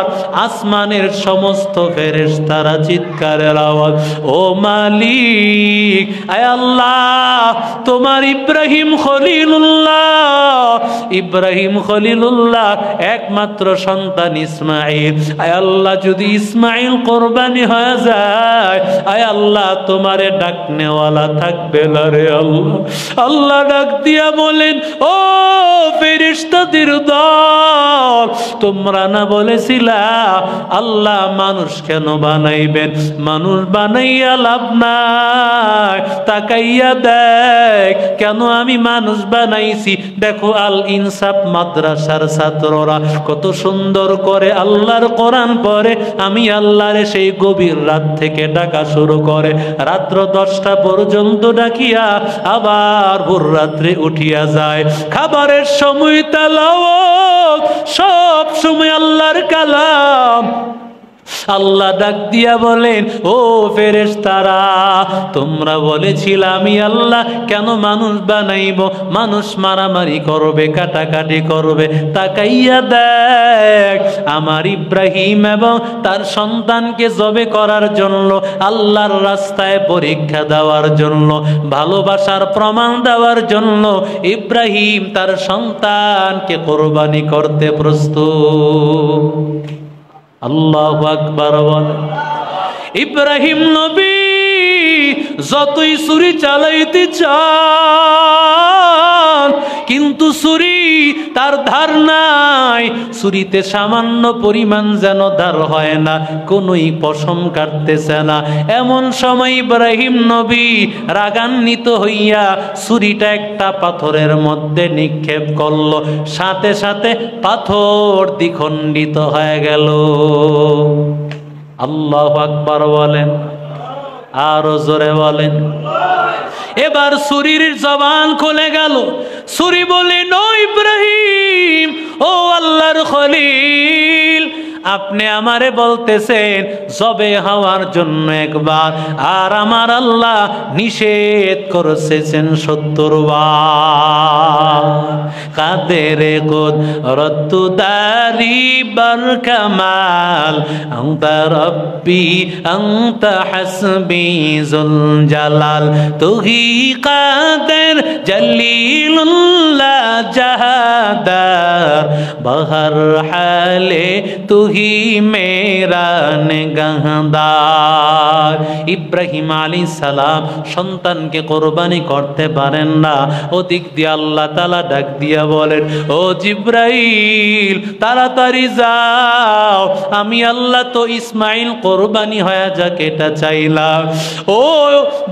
আসমানের সমস্ত ফেরেশতারা চিৎকারের আওয়াজ, ও মালিক, আয় আল্লাহ, তোমার ইব্রাহিম খলিলুল্লাহ একমাত্র সন্তান ইসমাইল, আয় আল্লাহ, যদি ইসমাইল কোরবানি হয়ে যায়, আয় আল্লাহ, তোমারে ডাকনেওয়ালা থাকবে না রে আল্লাহ। আল্লাহ ডাক দিয়া বলেন, ও ফেরেশতাদের দল, তোমরা না বলেছিলা আল্লাহ মানুষ কেন বানাইবেন? মানুষ বানাইয়া লাভ নাই, তাকাইয়া দেখ কেন আমি মানুষ বানাইছি। দেখো আল ইনসাফ মাদ্রাসার ছাত্ররা কত সুন্দর করে আল্লাহর কোরআন পড়ে, আমি আল্লাহর সেই গভীর রাত থেকে ডাকা শুরু করে, রাত্র 10টা পর্যন্ত ডাকিয়া আবার ভোর রাত্রে উঠিয়া যায়। খাবারের সময় তেলাওয়াত, সব সময় আল্লাহর কালাম। আল্লাহ ডাক দিয়া বলেন, ও ফেরেশতারা, তোমরা বলেছিলে আমি আল্লাহ কেন মানুষ বানাইব? মানুষ মারামারি করবে, কাটাকাটি করবে, তাকাইয়া দেখ আমার ইব্রাহিম এবং তার সন্তানকে জবে করার জন্য, আল্লাহর রাস্তায় পরীক্ষা দেওয়ার জন্য, ভালোবাসার প্রমাণ দেওয়ার জন্য ইব্রাহিম তার সন্তানকে কোরবানি করতে প্রস্তুত। আল্লাহু আকবার বলেন। ইব্রাহিম নবী যতই ছুরি চালাইতে চান, কিন্তু ছুরি তার ধার নাই, ছুরিতে সামান্য পরিমাণ যেন ধার হয় না, কোনোই পশম কাটতেছে না। এমন সময় ইব্রাহিম নবী রাগান্বিত হইয়া ছুরিটা একটা পাথরের মধ্যে নিক্ষেপ করলো, সাথে সাথে পাথর দ্বিখণ্ডিত হয়ে গেল। আল্লাহু আকবার বলেন, আরো জোরে বলেন। এবার ছুরির জবান খুলে গেল, ছুরি বলে, ও ইব্রাহিম, ও আল্লাহর খলিল, আপনি আমারে বলতেছেন জবে হওয়ার জন্য একবার, আর আমার আল্লাহ নিষেধ করেছেন 70 বার। কাদের কুদরত দারি বার কামাল, আনতা রব্বি আনতা হাসবি জুল জালাল, তুহি কাদের জলিলুল্লাহ জাহাদার, বহর হালে তুহি মেরা নিগাহদার। ইব্রাহিম আলাইহিস সালাম সন্তানকে কোরবানি করতে পারেন না, ওদিক দিয়ে আল্লাহ তাআলা ডাক দিয়া বলেন, ও জিব্রাইল, তাড়াতাড়ি যাও, আমি আল্লাহ তো ইসমাইল কোরবানি হয়ে যাক এটা চাইলাম। ও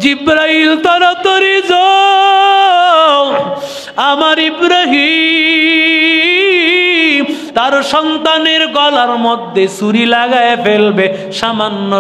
জিব্রাইল, তাড়াতাড়ি যাও, আমার ইব্রাহিম তার সন্তানের গলার মধ্যে ছুরি লাগায় ফেলবে। সামান্য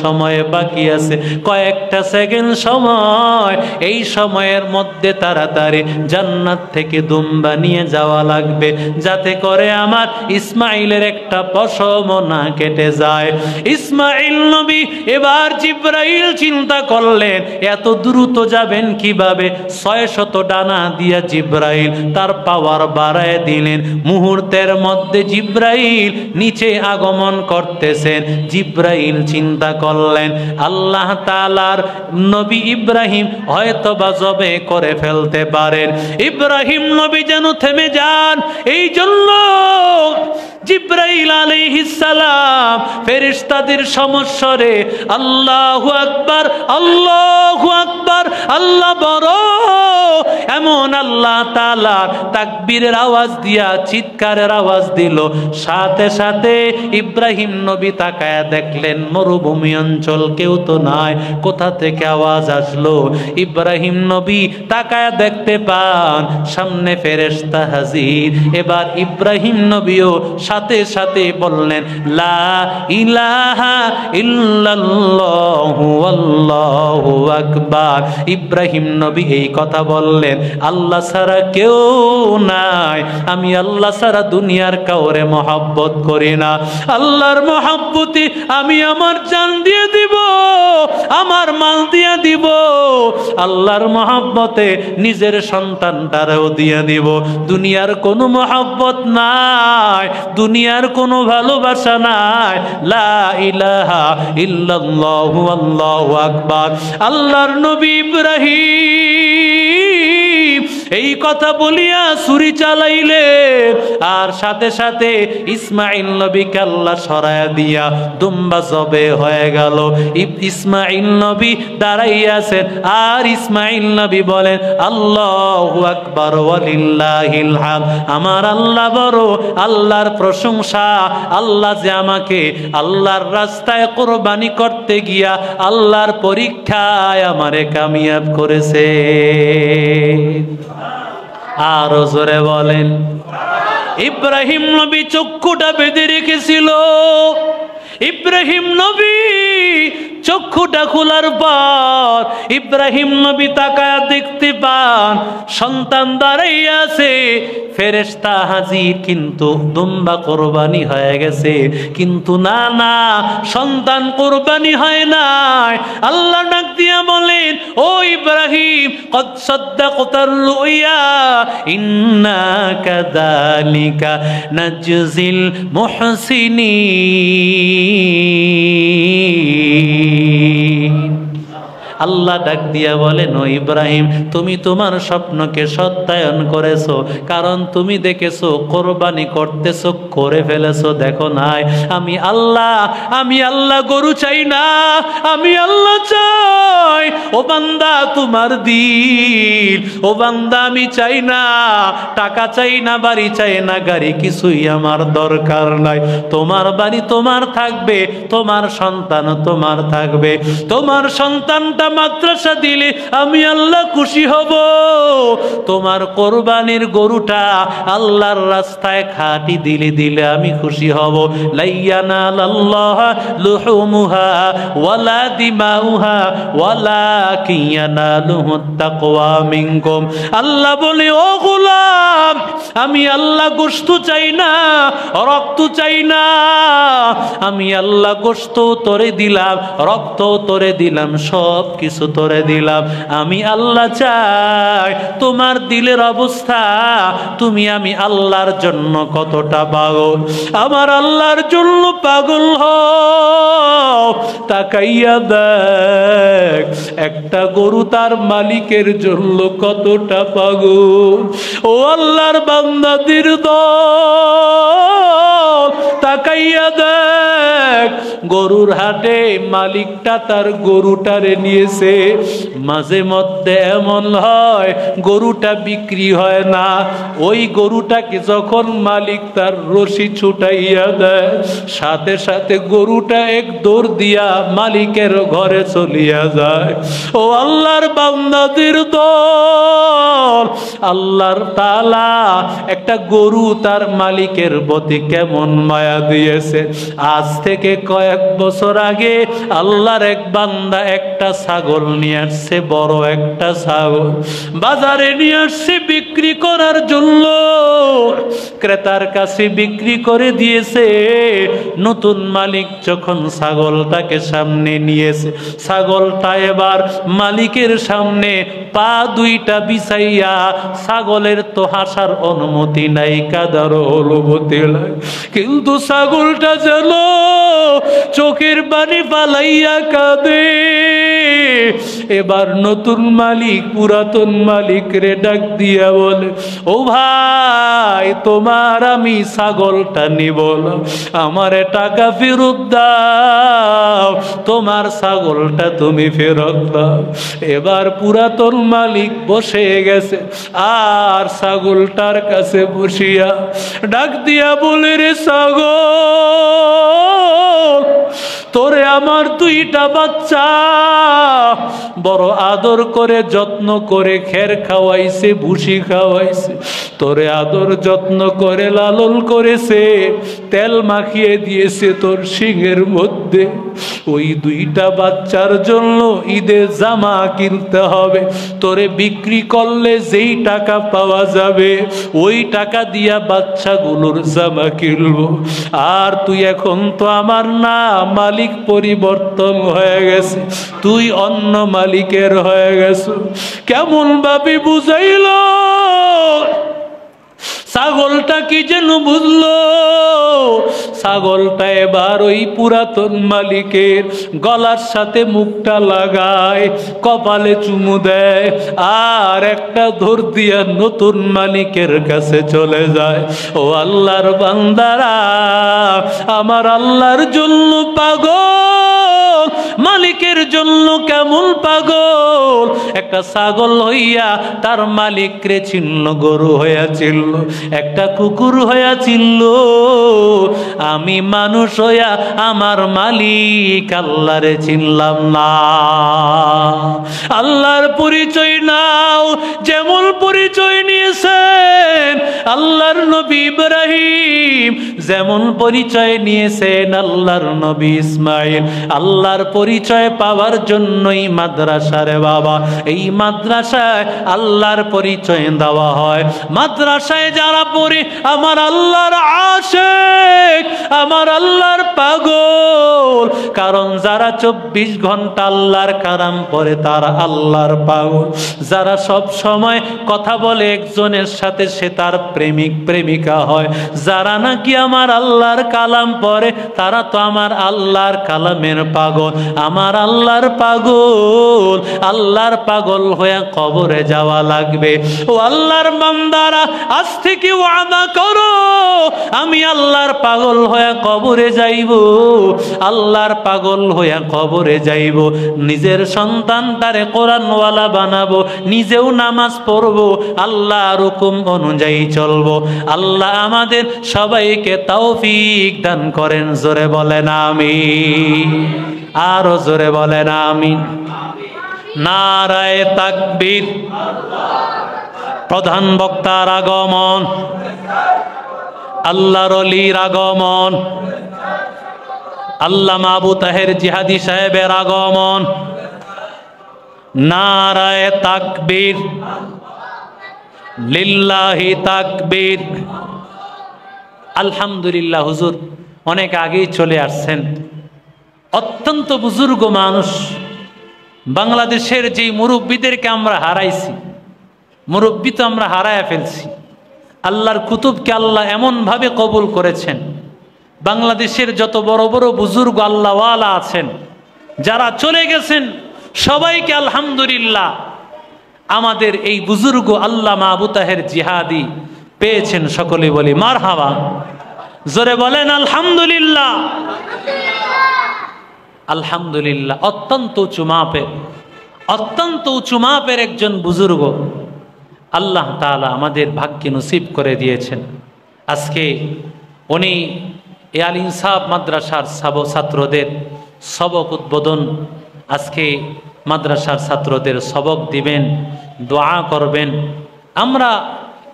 সময় বাকি আছে, কয়েকটা সেকেন্ড সময়। এই সময়ের মধ্যে তাড়াতাড়ি জান্নাত থেকে দুম্বা নিয়ে যাওয়া লাগবে, যাতে করে আমার ইসমাইলের একটা পশম না কেটে যায়। ইসমাইল নবী এবার জিব্রাইল চিন্তা করলেন, এত দ্রুত যাবেন কিভাবে? 600 ডানা দিয়া জিব্রাইল তার পাওয়ার বাড়ায় দিলেন। মুহূর্তের মধ্যে জিব্রাইল নিচে আগমন করতেছেন। জিব্রাইল চিন্তা করলেন, আল্লাহ তাআলার নবী ইব্রাহিম হয়তোবা জবে করে ফেলতে পারেন। ইব্রাহিম নবী যেন থেমে যান, এই জন্য জিব্রাইল আলাইহিস আলাইহিস সালাম ফেরেশতাদের সমস্বরে আল্লাহু আকবার, আল্লাহু আকবার, আল্লাহ বড়, এমন আল্লাহ তাআলা তাকবীরের আওয়াজ দিয়া চিৎকারের আওয়াজ দিল। সাথে সাথে ইব্রাহিম নবী তাকায়া দেখলেন মরুভূমি অঞ্চল, কেউ তো নাই, কোথা থেকে আওয়াজ আসলো? ইব্রাহিম নবী তাকায়া দেখতে পান সামনে ফেরেশতা হাজির। এবার ইব্রাহিম নবীও সাথে সাথে বললেন লা ইলাহা ইল্লাল্লাহু আল্লাহু আকবার। ইব্রাহিম নবী এই কথা বললেন, আল্লাহ ছাড়া কেউ নাই, আমি আল্লাহ ছাড়া দুনিয়ার কাউরে মহব্বত করি না। আল্লাহর মহব্বতে আমি আমার জান দিয়ে দিব, আমার মাল দিয়ে দিব, আল্লাহর মহব্বতে নিজের সন্তানটারেও দিয়ে দিব। দুনিয়ার কোনো মহব্বত নাই, দুনিয়ার কোনো ভালোবাসা নাই। লা ইলাহা ইল্লাল্লাহু আল্লাহু আকবার। আল্লাহর নবী ইব্রাহিম এই কথা বলিয়া ছুরি চালাইলেন, আর সাথে সাথে ইসমাইল নবীকে আল্লাহ সরায়া দিয়া দুম্বা জবে হয়ে গেল। ইসমাইল নবী দাঁড়াইয়াছেন, আর ইসমাইল নবী বলেন আল্লাহু আকবার ওয়ালিল্লাহিল হামদ। আমার আল্লাহ বড়, আল্লাহর প্রশংসা। আল্লাহ যে আমাকে আল্লাহর রাস্তায় কোরবানি করতে গিয়া আল্লাহর পরীক্ষায় আমারে কামিয়াব করেছে। আরো জোরে বলেন। ইব্রাহিম নবী চক্ষুটা বেঁধে রেখেছিল। ইব্রাহিম নবী চক্ষুটা খোলার পর ইব্রাহিম নবী তাকায়া দেখতে পান সন্তান দাঁড়াইয়া আছে, ফেরেশতা হাজির, কিন্তু দুম্বা কোরবানি হয়ে গেছে। কিন্তু না না, সন্তান কোরবানি হয় নাই। আল্লাহ ডাক দিয়া বলেন, ও ইব্রাহিম, কদ সাদ্দাকতার রুইয়া ইন্না কাযালিকা নাজজিল মুহসিনিন। আল্লাহ ডাক দিয়া বলেন, ও ইব্রাহিম, তুমি তোমার স্বপ্নকে সত্যায়ন করেছো, কারণ তুমি দেখেছো কোরবানি করতেছো, করে ফেলেছো। দেখো নাই, আমি আল্লাহ গরু চাই না, আমি আল্লাহ চাই। ও বান্দা তোমার দিল, ও বান্দা আমি চাই না টাকা, চাই না বাড়ি, চাই না গাড়ি, কিছুই আমার দরকার নাই। তোমার বাড়ি তোমার থাকবে, তোমার সন্তান তোমার থাকবে। তোমার সন্তানটা মাদ্রাসা দিলে আমি আল্লাহ খুশি হব। তোমার কোরবানির গরুটা আল্লাহর রাস্তায় খাঁটি দিলে আমি খুশি হব। লাইয়ানালাল্লাহ লুহুমুহা ওয়ালা দিমাউহা ওয়ালাকিন ইয়ানালুহুত তাকওয়া মিনকুম। আল্লাহ বলে, ও গোলাম, আমি আল্লাহ গোশত চাই না, রক্ত চাই না। আমি আল্লাহ গোশত তোরে দিলাম, রক্ত তোরে দিলাম, সব কিছু তোরে দিলাম। আমি আল্লাহ চাই তোমার দিলের অবস্থা, আমি আল্লাহর জন্য কতটা পাগল। আমার আল্লাহর জন্য পাগল হও। তাকাইয়া দেখ একটা গরু তার মালিকের জন্য কতটা পাগল। ও আল্লাহর বান্দাদের দল, তাকাইয়া দেখ গরুর হাটে মালিকটা তার গরুটারে নিয়েছে। মাঝে মধ্যে এমন হয় গরুটা বিক্রি হয় না, ওই গরুটাকে যখন মালিক তার রশি ছুটাইয়া দেয়, সাথে সাথে গরুটা এক দৌড় দিয়া মালিকের ঘরে চলিয়া যায়। ও আল্লাহর বান্দাদের দল, আল্লাহর তাআলা একটা গরু তার মালিকের প্রতি কেমন মায়া দিয়েছে। আজ থেকে কয়েক বছর আগে আল্লাহর এক বান্দা একটা ছাগল নিয়ে আসছে, বড় একটা ছাগল বাজারে নিয়ে আসছে বিক্রি করার জন্য। ক্রেতার কাছে বিক্রি করে দিয়েছে। নতুন মালিক যখন ছাগলটাকে সামনে নিয়েছে, ছাগলটা এবার মালিকের সামনে পা দুইটা বিছাইয়া, ছাগলের তো হাসার অনুমতি নাই, কাদারও অনুমতি নাই, কিন্তু ছাগলটা যেন চোখের পানি ফালাইয়া কাঁদে। এবার নতুন মালিক পুরাতন মালিক রে ডাক দিয়া বলে, ও ভাই তোমার আমি ছাগলটা নিব না, আমারে টাকা ফেরত দাও, তোমার ছাগলটা তুমি ফেরত দাও। এবার পুরাতন মালিক বসে গেছে আর ছাগলটার কাছে বসিয়া ডাক দিয়া বলে, রে ছাগল, তোরে আমার দুইটা বাচ্চা বড় আদর করে যত্ন করে খের খাওয়াইছে, ভুসি খাওয়াইছে, তোরে আদর যত্ন করে লালন করেছে, তেল মাখিয়ে দিয়েছে তোর শিঙের মধ্যে। ওই দুইটা বাচ্চার জন্য ঈদে জামা কিনতে হবে, তোরে বিক্রি করলে যেই টাকা পাওয়া যাবে ওই টাকা দিয়া বাচ্চাগুলোর জামা কিনবো। আর তুই এখন তো আমার না, মালিক পরিবর্তন হয়ে গেছে, তুই অন্য মালিকের হয়ে গেছ। কেমন ভাবে বুঝাইল, ছাগলটা কি যেন বুঝলো। ছাগলটা এবার ওই পুরাতন মালিকের গলার সাথে মুখটা লাগায়, কপালে চুমু দেয়, আর একটা ধর দিয়া নতুন মালিকের কাছে চলে যায়। ও আল্লাহর বান্দারা, আমার আল্লাহর জন্য পাগল, মালিকের জন্য কেমন পাগল। একটা ছাগল হইয়া তার মালিক রে চিনল, গরু হইয়া চিনল, একটা কুকুর হইয়া চিনল। আমি মানুষ হইয়া আমার মালিক আল্লাহরে চিনলাম না। আল্লাহর পরিচয় নাও, যেমন পরিচয় নিয়েছেন আল্লাহর নবী ইব্রাহিম, যেমন পরিচয় নিয়েছেন আল্লাহর নবী ইসমাইল। আল্লাহর পরিচয় পাওয়ার জন্যই মাদ্রাসা রে বাবা, এই মাদ্রাসায় আল্লাহর পরিচয় দেওয়া হয়। মাদ্রাসায় যারা পড়ে আমার আল্লাহর আশিক, আমার আল্লাহর পাগল। কারণ যারা 24 ঘন্টা আল্লাহর কালাম পড়ে তারা আল্লাহর পাগল। যারা সব সময় কথা বলে একজনের সাথে সে তার প্রেমিক প্রেমিকা হয়। যারা নাকি আমার আল্লাহর কালাম পড়ে তারা তো আমার আল্লাহর কালামের পাগল। আমার আল্লাহর পাগল, আল্লাহর পাগল হয়ে কবরে যাওয়া লাগবে। ও আল্লাহর বান্দারা, আজ থেকে ওয়াদা করো আমি আল্লাহর পাগল হয়ে কবরে যাইব, আল্লাহর পাগল হয়ে কবরে যাইব। নিজের সন্তানটারে কোরআনওয়ালা বানাবো, নিজেও নামাজ পড়বো, আল্লাহর হুকুম অনুযায়ী চলবো। আল্লাহ আমাদের সবাইকে তৌফিক দান করেন। জোরে বলেন আমিন, আরো জোরে বলেন আমিন। নারায়ে তাকবীর। প্রধান বক্তার আগমন, আল্লাহর ওলির আগমন, আল্লামা আবু তাহের জিহাদি সাহেবের আগমন। নারায়ে তাকবীর, লিল্লাহি তাকবীর। আলহামদুলিল্লাহ, হুজুর অনেক আগেই চলে আসছেন। অত্যন্ত বুজুর্গ মানুষ। বাংলাদেশের যেই মুরব্বীদেরকে আমরা হারাইছি, মুরব্বী তো আমরা হারায়া ফেলছি। আল্লাহর কুতুবকে আল্লাহ এমনভাবে কবুল করেছেন। বাংলাদেশের যত বড় বড় বুজুর্গ আল্লাহওয়ালা আছেন, যারা চলে গেছেন সবাইকে আলহামদুলিল্লাহ আমাদের এই বুজুর্গ আল্লামা আবু তাহের জিহাদি পেয়েছেন। সকলে বলি মারহাবা। জোরে বলেন আলহামদুলিল্লাহ। আলহামদুলিল্লাহ। অত্যন্ত উঁচু মাপের, অত্যন্ত উঁচু মাপের একজন বুজুর্গ আল্লাহ তাআলা আমাদের ভাগ্যে নসিব করে দিয়েছেন। আজকে উনি এ আল ইনসাফ মাদ্রাসার ছাত্রদের সবক উদ্বোধন, আজকে মাদ্রাসার ছাত্রদের সবক দিবেন, দোয়া করবেন। আমরা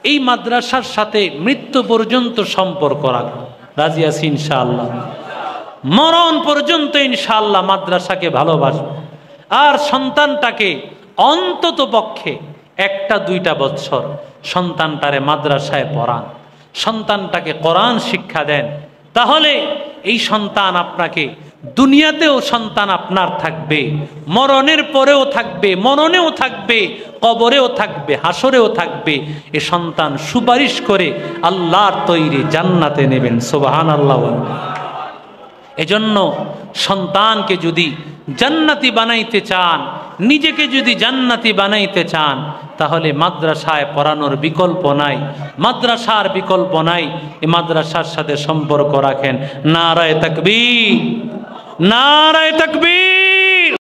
এই মাদ্রাসার সাথে মৃত্যু পর্যন্ত সম্পর্ক রাখব, রাজি আছি ইনশাআল্লাহ। মরণ পর্যন্ত ইনশাআল্লাহ মাদ্রাসাকে ভালোবাসব। আর সন্তানটাকে অন্তত পক্ষে 1-2 বছর সন্তানটারে মাদ্রাসায় পড়ান, সন্তানটাকে কোরআন শিক্ষা দেন। তাহলে এই সন্তান আপনাকে দুনিয়াতেও সন্তান আপনার থাকবে, মরণের পরেও থাকবে, মরণেও থাকবে, কবরেও থাকবে, হাসরেও থাকবে। এ সন্তান সুপারিশ করে আল্লাহর তৈরি জান্নাতে নেবেন। সুবহানাল্লাহ। এজন্য সন্তানকে যদি জান্নাতি বানাইতে চান, নিজেকে যদি জান্নাতি বানাইতে চান, তাহলে মাদ্রাসায় পড়ানোর বিকল্প নাই, মাদ্রাসার বিকল্প নাই। এই মাদ্রাসার সাথে সম্পর্ক রাখেন। নারায়ে তাকবীর, নারায়ে তাকবীর।